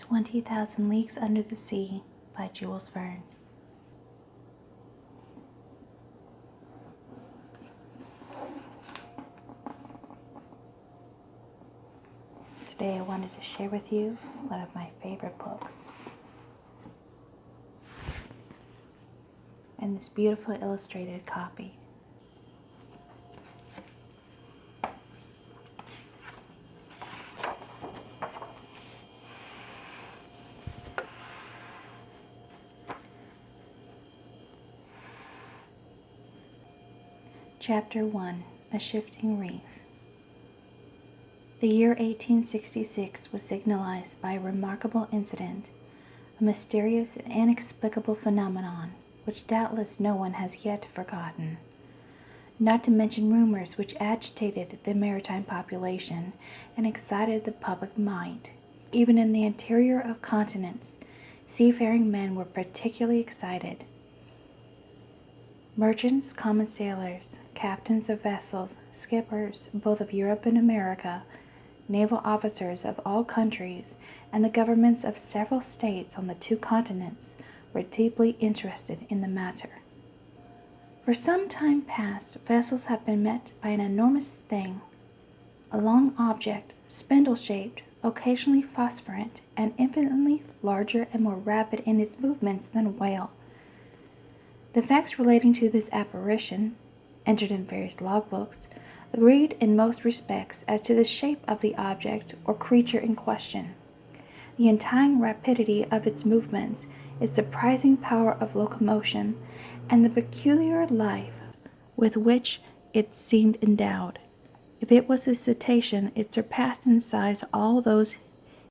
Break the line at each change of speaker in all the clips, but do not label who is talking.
20,000 Leagues Under the Sea by Jules Verne. Today I wanted to share with you one of my favorite books. And this beautiful illustrated copy. Chapter 1: A Shifting Reef. The year 1866 was signalized by a remarkable incident, a mysterious and inexplicable phenomenon which doubtless no one has yet forgotten, not to mention rumors which agitated the maritime population and excited the public mind. Even in the interior of continents, seafaring men were particularly excited. Merchants, common sailors, captains of vessels, skippers, both of Europe and America, naval officers of all countries, and the governments of several states on the two continents were deeply interested in the matter. For some time past, vessels have been met by an enormous thing, a long object, spindle-shaped, occasionally phosphorescent, and infinitely larger and more rapid in its movements than a whale. The facts relating to this apparition, entered in various logbooks, agreed in most respects as to the shape of the object or creature in question, the untying rapidity of its movements, its surprising power of locomotion, and the peculiar life with which it seemed endowed. If it was a cetacean, it surpassed in size all those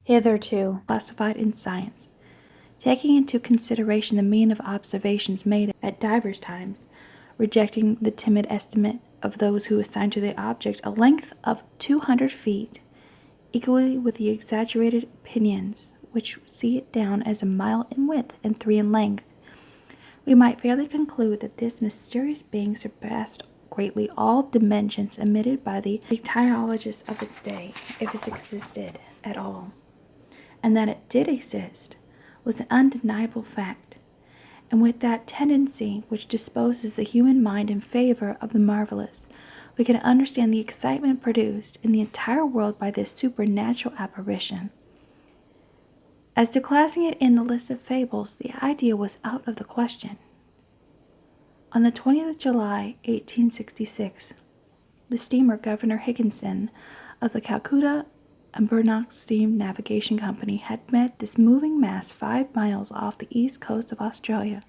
hitherto classified in science. Taking into consideration the mean of observations made at divers times, rejecting the timid estimate of those who assigned to the object a length of 200 feet, equally with the exaggerated opinions which see it down as a mile in width and 3 in length, we might fairly conclude that this mysterious being surpassed greatly all dimensions admitted by the ichthyologists of its day, if it existed at all. And that it did exist was an undeniable fact, and with that tendency which disposes the human mind in favor of the marvelous, we can understand the excitement produced in the entire world by this supernatural apparition. As to classing it in the list of fables, the idea was out of the question. On the 20th of July, 1866, the steamer Governor Higginson of the Calcutta and Burnock Steam Navigation Company had met this moving mass 5 miles off the east coast of Australia.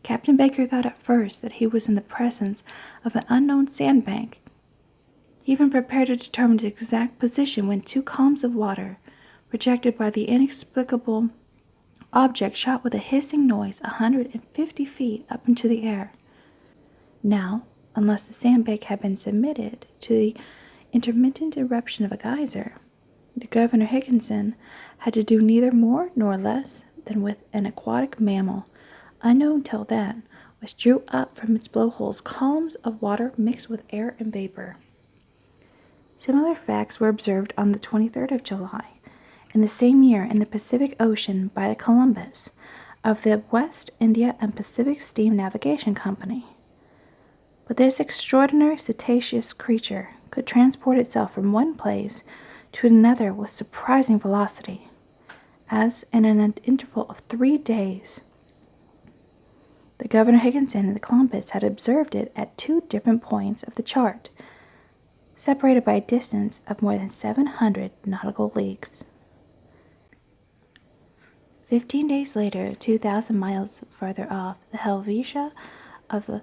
Captain Baker thought at first that he was in the presence of an unknown sandbank. He even prepared to determine its exact position when 2 columns of water, projected by the inexplicable object, shot with a hissing noise 150 feet up into the air. Now, unless the sandbank had been submitted to the intermittent eruption of a geyser, the Governor Higginson had to do neither more nor less than with an aquatic mammal, unknown till then, which drew up from its blowholes columns of water mixed with air and vapor. Similar facts were observed on the 23rd of July, in the same year, in the Pacific Ocean by the Columbus of the West India and Pacific Steam Navigation Company. But this extraordinary cetaceous creature could transport itself from one place to another with surprising velocity, as in an interval of 3 days. The Governor Higginson and the Columbus had observed it at 2 different points of the chart, separated by a distance of more than 700 nautical leagues. 15 days later, 2,000 miles farther off, the Helvetia of the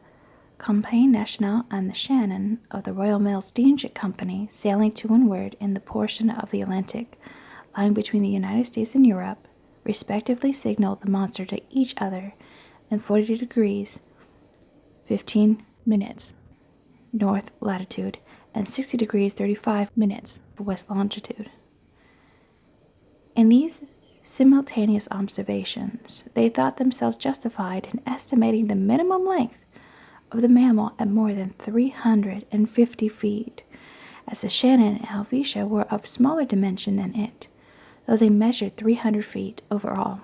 Compagnie Nationale and the Shannon of the Royal Mail Steamship Company, sailing to windward in the portion of the Atlantic lying between the United States and Europe, respectively signaled the monster to each other in 40 degrees 15 minutes north latitude and 60 degrees 35 minutes west longitude. In these simultaneous observations, they thought themselves justified in estimating the minimum length of the mammal at more than 350 feet, as the Shannon and Helvetia were of smaller dimension than it, though they measured 300 feet overall.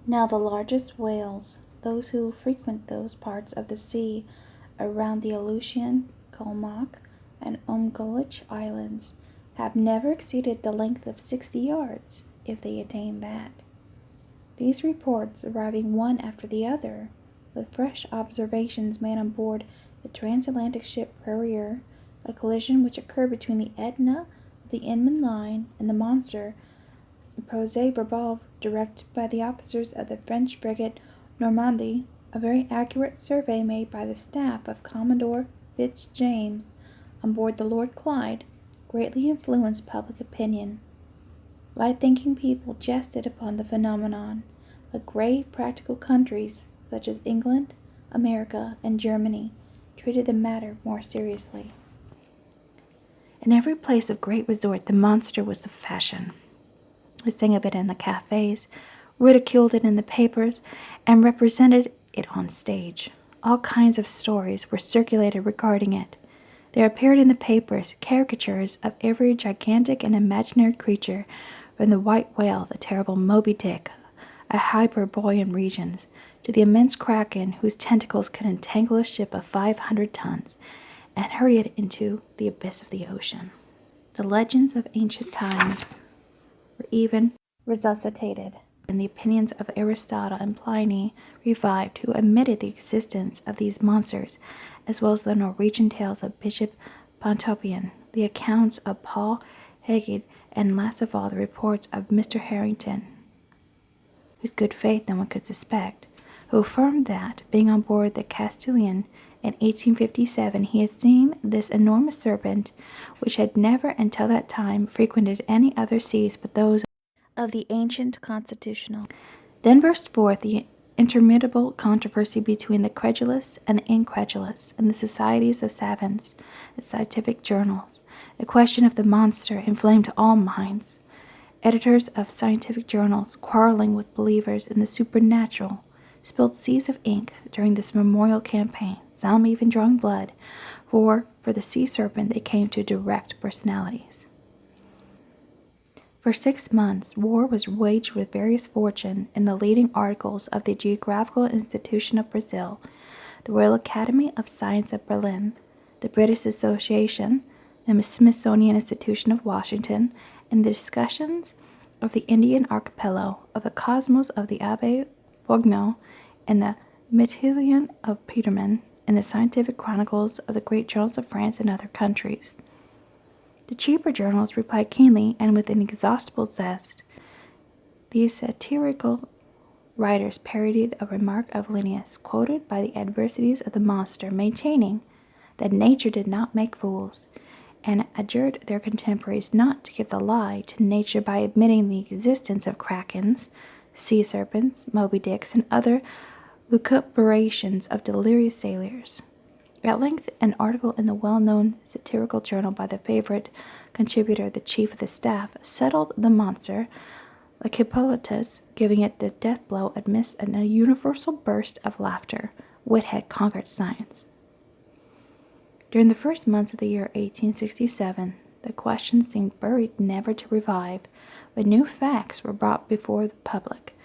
Now the largest whales, those who frequent those parts of the sea around the Aleutian, Kalmak, and Umgullich Islands, have never exceeded the length of 60 yards, if they attain that. These reports, arriving one after the other, with fresh observations made on board the transatlantic ship Prairie, a collision which occurred between the Etna of the Inman line and the monster, a procès-verbal directed by the officers of the French frigate Normandie, a very accurate survey made by the staff of Commodore Fitzjames on board the Lord Clyde, greatly influenced public opinion. Light-thinking people jested upon the phenomenon, but grave practical countries, such as England, America, and Germany, treated the matter more seriously. In every place of great resort, the monster was the fashion. We sang of it in the cafes, ridiculed it in the papers, and represented it on stage. All kinds of stories were circulated regarding it. There appeared in the papers caricatures of every gigantic and imaginary creature, from the white whale, the terrible Moby Dick, a Hyperborean regions, to the immense kraken whose tentacles could entangle a ship of 500 tons and hurry it into the abyss of the ocean. The legends of ancient times were even resuscitated, and the opinions of Aristotle and Pliny revived, who admitted the existence of these monsters, as well as the Norwegian tales of Bishop Pontoppidan, the accounts of Paul Heged, and last of all the reports of Mr. Harrington, whose good faith no one could suspect, who affirmed that, being on board the Castilian in 1857, he had seen this enormous serpent, which had never until that time frequented any other seas but those of the ancient constitutional. Then burst forth the interminable controversy between the credulous and the incredulous, and the societies of savants and scientific journals. The question of the monster inflamed all minds. Editors of scientific journals, quarreling with believers in the supernatural, spilled seas of ink during this memorial campaign, some even drawing blood, for the sea serpent they came to direct personalities. For 6 months, war was waged with various fortune in the leading articles of the Geographical Institution of Brazil, the Royal Academy of Science of Berlin, the British Association, the Smithsonian Institution of Washington, and the discussions of the Indian archipelago, of the cosmos of the Abbé Bougnot, and the Metillion of Petermann, and the scientific chronicles of the great journals of France and other countries. The cheaper journals replied keenly and with inexhaustible zest. These satirical writers parodied a remark of Linnaeus, quoted by the adversities of the monster, maintaining that nature did not make fools, and adjured their contemporaries not to give the lie to nature by admitting the existence of krakens, sea serpents, Moby Dicks, and other lucubrations of delirious sailors. At length, an article in the well-known satirical journal by the favorite contributor, the chief of the staff, settled the monster, like Hippolytus, giving it the death blow amidst a universal burst of laughter. Wit had conquered science. During the first months of the year 1867, the question seemed buried never to revive, but new facts were brought before the public.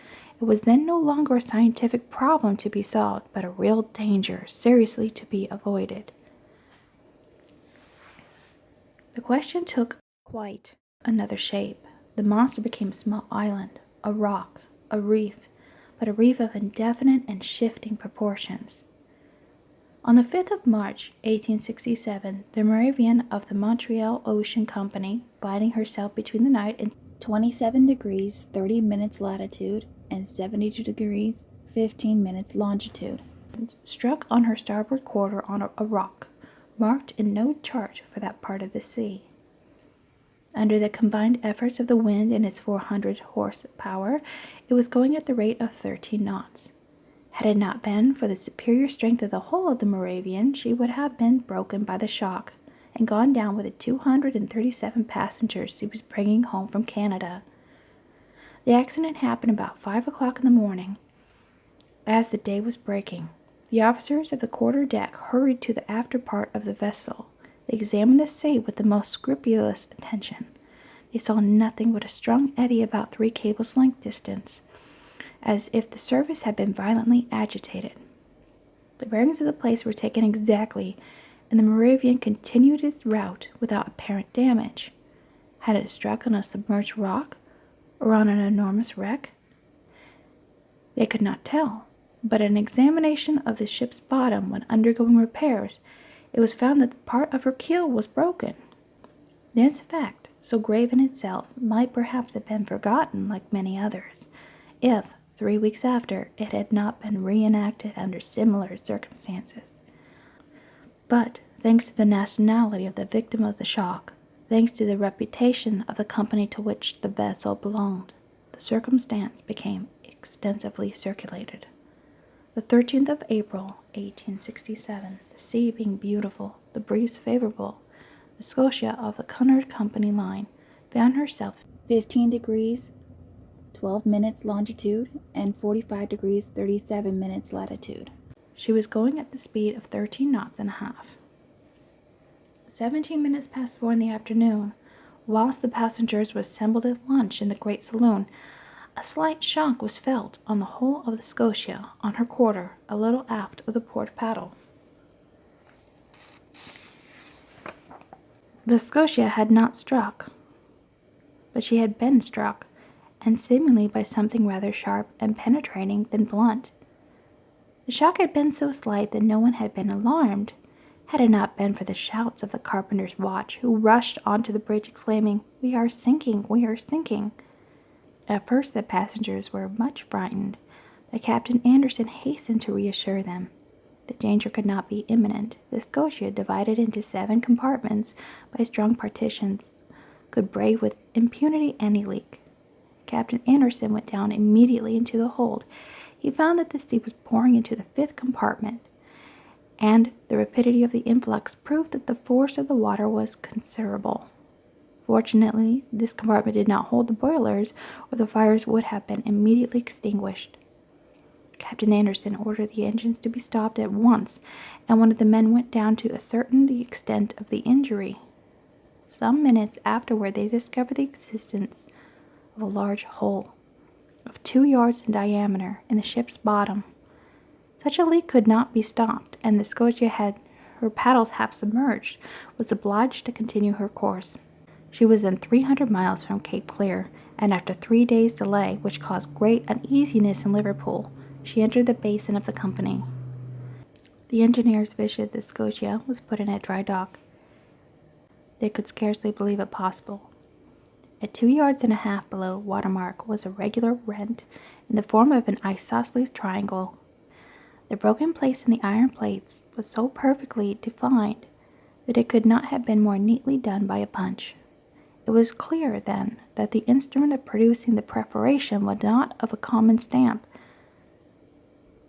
It was then no longer a scientific problem to be solved, but a real danger seriously to be avoided. The question took quite another shape. The monster became a small island, a rock, a reef, but a reef of indefinite and shifting proportions. On the 5th of March, 1867, the Moravian of the Montreal Ocean Company, finding herself between the night in 27 degrees 30 minutes latitude and 72 degrees 15 minutes longitude, struck on her starboard quarter on a rock, marked in no chart for that part of the sea. Under the combined efforts of the wind and its 400 horsepower, it was going at the rate of 13 knots. Had it not been for the superior strength of the hull of the Moravian, she would have been broken by the shock and gone down with the 237 passengers she was bringing home from Canada. The accident happened about 5 o'clock in the morning. As the day was breaking, the officers of the quarter-deck hurried to the after part of the vessel. They examined the sea with the most scrupulous attention. They saw nothing but a strong eddy about 3 cables' length distance, as if the surface had been violently agitated. The bearings of the place were taken exactly, and the Moravian continued its route without apparent damage. Had it struck on a submerged rock or on an enormous wreck? They could not tell, but an examination of the ship's bottom when undergoing repairs, it was found that part of her keel was broken. This fact, so grave in itself, might perhaps have been forgotten like many others, if, 3 weeks after, it had not been reenacted under similar circumstances. But, thanks to the nationality of the victim of the shock, thanks to the reputation of the company to which the vessel belonged, the circumstance became extensively circulated. The 13th of April, 1867, the sea being beautiful, the breeze favorable, the Scotia of the Cunard Company line found herself 15 degrees 12 minutes longitude and 45 degrees 37 minutes latitude. She was going at the speed of 13 knots and a half. 17 minutes past 4 in the afternoon, whilst the passengers were assembled at lunch in the great saloon, a slight shock was felt on the whole of the Scotia on her quarter, a little aft of the port paddle. The Scotia had not struck, but she had been struck, and seemingly by something rather sharp and penetrating than blunt. The shock had been so slight that no one had been alarmed, had it not been for the shouts of the carpenter's watch, who rushed onto the bridge exclaiming, "We are sinking! We are sinking!" At first the passengers were much frightened, but Captain Anderson hastened to reassure them. The danger could not be imminent. The Scotia, divided into 7 compartments by strong partitions, could brave with impunity any leak. Captain Anderson went down immediately into the hold. He found that the sea was pouring into the 5th compartment, and the rapidity of the influx proved that the force of the water was considerable. Fortunately, this compartment did not hold the boilers, or the fires would have been immediately extinguished. Captain Anderson ordered the engines to be stopped at once, and one of the men went down to ascertain the extent of the injury. Some minutes afterward they discovered the existence of a large hole of 2 yards in diameter in the ship's bottom. Such a leak could not be stopped, and the Scotia, had her paddles half submerged, was obliged to continue her course. She was then 300 miles from Cape Clear, and after 3 days' delay, which caused great uneasiness in Liverpool, she entered the basin of the company. The engineers visited the Scotia was put in a dry dock. They could scarcely believe it possible. At 2 yards and a half below water mark was a regular rent in the form of an isosceles triangle. The broken place in the iron plates was so perfectly defined that it could not have been more neatly done by a punch. It was clear, then, that the instrument of producing the perforation was not of a common stamp,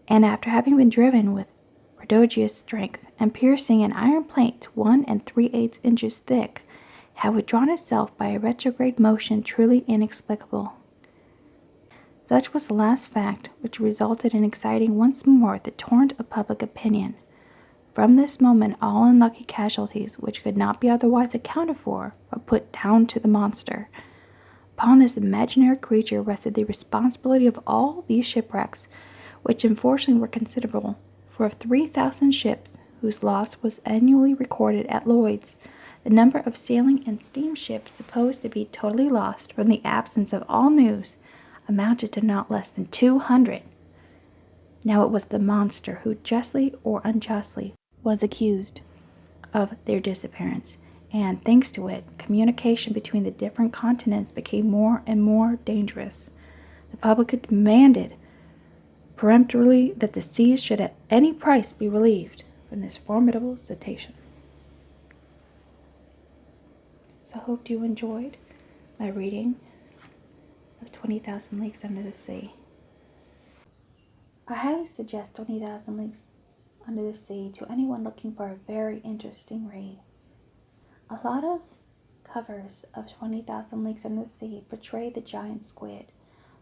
and after having been driven with prodigious strength, and piercing an iron plate 1 3/8 inches thick, had withdrawn itself by a retrograde motion truly inexplicable. Such was the last fact which resulted in exciting once more the torrent of public opinion. From this moment all unlucky casualties, which could not be otherwise accounted for, were put down to the monster. Upon this imaginary creature rested the responsibility of all these shipwrecks, which unfortunately were considerable, for of 3,000 ships, whose loss was annually recorded at Lloyd's, the number of sailing and steamships supposed to be totally lost from the absence of all news amounted to not less than 200. Now it was the monster who, justly or unjustly, was accused of their disappearance, and, thanks to it, communication between the different continents became more and more dangerous. The public demanded peremptorily that the seas should at any price be relieved from this formidable cetacean. So I hope you enjoyed my reading of 20,000 Leagues Under the Sea. I highly suggest 20,000 Leagues Under the Sea to anyone looking for a very interesting read. A lot of covers of 20,000 Leagues Under the Sea portray the giant squid,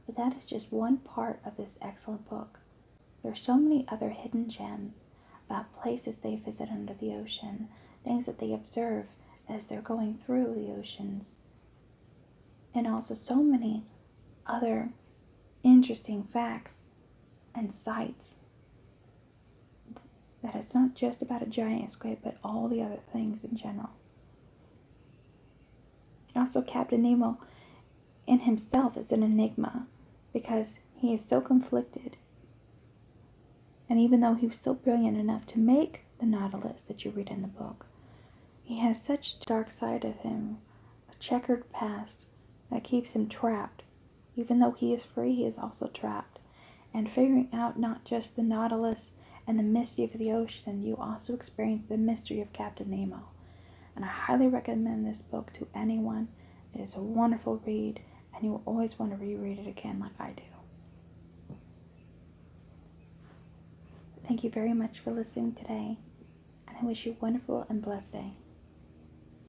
but that is just one part of this excellent book. There are so many other hidden gems about places they visit under the ocean, things that they observe as they're going through the oceans. and also so many other interesting facts and sights, that it's not just about a giant squid, but all the other things in general. Also, Captain Nemo in himself is an enigma, because he is so conflicted. And even though he was so brilliant enough to make the Nautilus that you read in the book, he has such a dark side of him, a checkered past, that keeps him trapped. Even though he is free, he is also trapped. And figuring out not just the Nautilus and the mystery of the ocean, you also experience the mystery of Captain Nemo. And I highly recommend this book to anyone. It is a wonderful read, and you will always want to reread it again like I do. Thank you very much for listening today, and I wish you a wonderful and blessed day.